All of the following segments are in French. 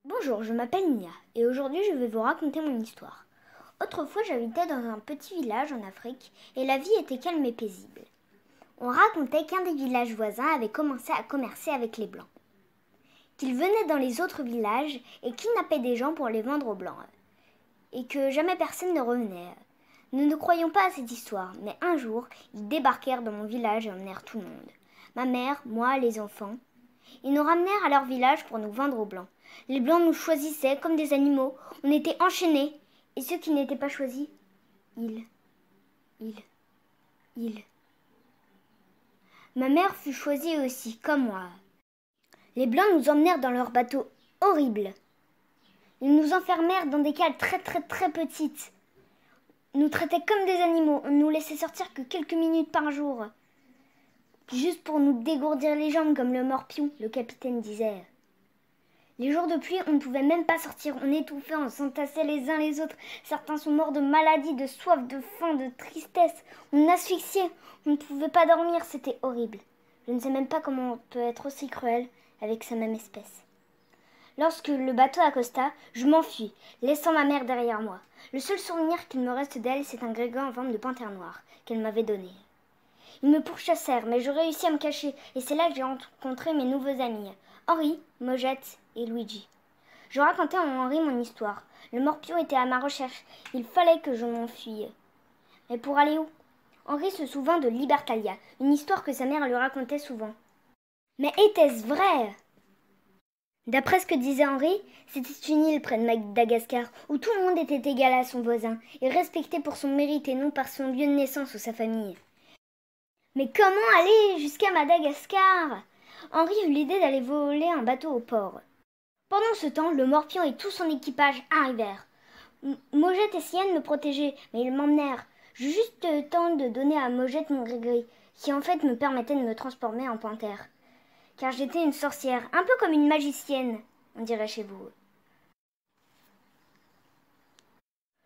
Bonjour, je m'appelle Nia et aujourd'hui je vais vous raconter mon histoire. Autrefois j'habitais dans un petit village en Afrique et la vie était calme et paisible. On racontait qu'un des villages voisins avait commencé à commercer avec les Blancs, qu'il venait dans les autres villages et kidnappait des gens pour les vendre aux Blancs, et que jamais personne ne revenait. Nous ne croyions pas à cette histoire, mais un jour ils débarquèrent dans mon village et emmenèrent tout le monde. Ma mère, moi, les enfants. Ils nous ramenèrent à leur village pour nous vendre aux Blancs. Les Blancs nous choisissaient comme des animaux. On était enchaînés. Et ceux qui n'étaient pas choisis, ils. Ma mère fut choisie aussi, comme moi. Les Blancs nous emmenèrent dans leur bateau horrible. Ils nous enfermèrent dans des cales très petites. Nous traitaient comme des animaux. On nous laissait sortir que quelques minutes par jour. Juste pour nous dégourdir les jambes comme le morpion, le capitaine disait. Les jours de pluie, on ne pouvait même pas sortir. On étouffait, on s'entassait les uns les autres. Certains sont morts de maladie, de soif, de faim, de tristesse. On asphyxiait. On ne pouvait pas dormir. C'était horrible. Je ne sais même pas comment on peut être aussi cruel avec sa même espèce. Lorsque le bateau accosta, je m'enfuis, laissant ma mère derrière moi. Le seul souvenir qu'il me reste d'elle, c'est un grégat en forme de panthère noire qu'elle m'avait donné. Ils me pourchassèrent, mais je réussis à me cacher, et c'est là que j'ai rencontré mes nouveaux amis, Henri, Mojette et Luigi. Je racontais à Henri mon histoire. Le morpion était à ma recherche. Il fallait que je m'enfuie. Mais pour aller où? Henri se souvint de Libertalia, une histoire que sa mère lui racontait souvent. Mais était-ce vrai? D'après ce que disait Henri, c'était une île près de Madagascar, où tout le monde était égal à son voisin, et respecté pour son mérite et non par son lieu de naissance ou sa famille. Mais comment aller jusqu'à Madagascar? Henri eut l'idée d'aller voler un bateau au port. Pendant ce temps, le morpion et tout son équipage arrivèrent. Mojette essayait de me protéger, mais ils m'emmenèrent. J'eus juste le temps de donner à Mojette mon gris-gris, qui en fait me permettait de me transformer en panthère. Car j'étais une sorcière, un peu comme une magicienne, on dirait chez vous.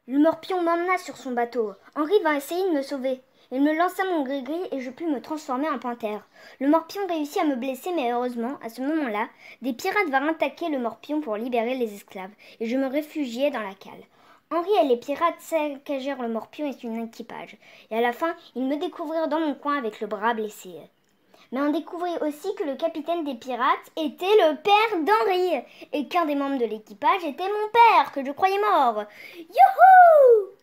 Le morpion m'emmena sur son bateau. Henri vint essayer de me sauver. Il me lança mon gris-gris et je pus me transformer en panthère. Le morpion réussit à me blesser, mais heureusement, à ce moment-là, des pirates vinrent attaquer le morpion pour libérer les esclaves, et je me réfugiai dans la cale. Henri et les pirates saccagèrent le morpion et son équipage, et à la fin, ils me découvrirent dans mon coin avec le bras blessé. Mais on découvrit aussi que le capitaine des pirates était le père d'Henri, et qu'un des membres de l'équipage était mon père, que je croyais mort. Youhou!